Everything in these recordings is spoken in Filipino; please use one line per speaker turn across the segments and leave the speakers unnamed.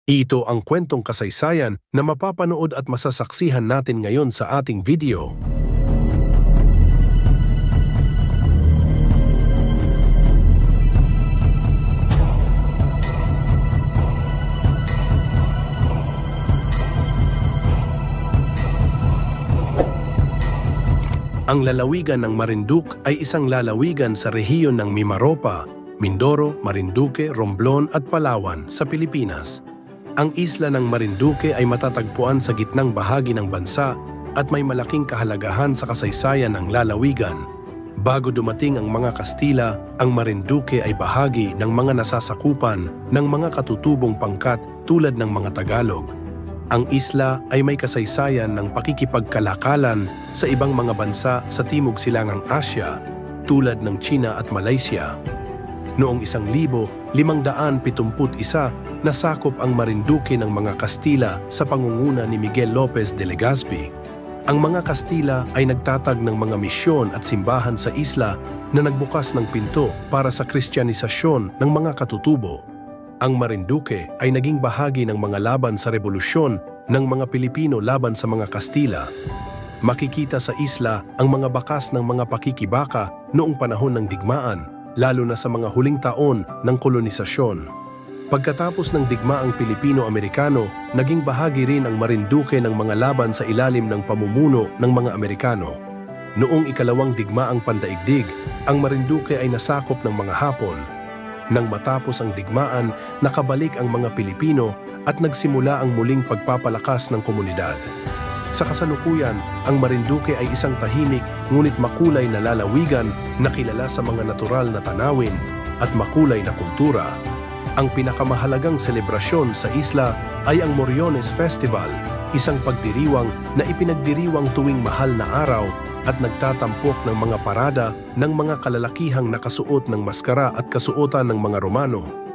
Ito ang kwentong kasaysayan na mapapanood at masasaksihan natin ngayon sa ating video. Ang lalawigan ng Marinduque ay isang lalawigan sa rehiyon ng Mimaropa, Mindoro, Marinduque, Romblon at Palawan sa Pilipinas. Ang isla ng Marinduque ay matatagpuan sa gitnang bahagi ng bansa at may malaking kahalagahan sa kasaysayan ng lalawigan. Bago dumating ang mga Kastila, ang Marinduque ay bahagi ng mga nasasakupan ng mga katutubong pangkat tulad ng mga Tagalog. Ang isla ay may kasaysayan ng pakikipagkalakalan sa ibang mga bansa sa Timog Silangang Asya tulad ng China at Malaysia. Noong 1571, nasakop ang Marinduque ng mga Kastila sa pangunguna ni Miguel Lopez de Legazpi. Ang mga Kastila ay nagtatag ng mga misyon at simbahan sa isla na nagbukas ng pinto para sa kristyanisasyon ng mga katutubo. Ang Marinduque ay naging bahagi ng mga laban sa rebolusyon ng mga Pilipino laban sa mga Kastila. Makikita sa isla ang mga bakas ng mga pakikibaka noong panahon ng digmaan, lalo na sa mga huling taon ng kolonisasyon. Pagkatapos ng digmaang Pilipino-Amerikano, naging bahagi rin ang Marinduque ng mga laban sa ilalim ng pamumuno ng mga Amerikano. Noong ikalawang digmaang pandaigdig, ang Marinduque ay nasakop ng mga Hapon. Nang matapos ang digmaan, nakabalik ang mga Pilipino at nagsimula ang muling pagpapalakas ng komunidad. Sa kasalukuyan, ang Marinduque ay isang tahimik ngunit makulay na lalawigan na kilala sa mga natural na tanawin at makulay na kultura. Ang pinakamahalagang selebrasyon sa isla ay ang Moriones Festival, isang pagdiriwang na ipinagdiriwang tuwing mahal na araw at nagtatampok ng mga parada ng mga kalalakihang nakasuot ng maskara at kasuotan ng mga Romano.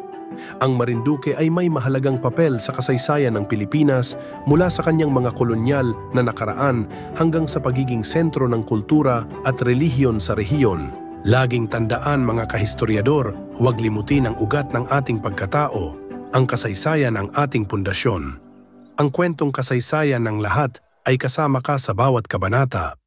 Ang Marinduque ay may mahalagang papel sa kasaysayan ng Pilipinas mula sa kanyang mga kolonyal na nakaraan hanggang sa pagiging sentro ng kultura at relihiyon sa rehiyon. Laging tandaan mga kahistoryador, huwag limutin ang ugat ng ating pagkatao, ang kasaysayan ng ating pundasyon. Ang kwentong kasaysayan ng lahat ay kasama ka sa bawat kabanata.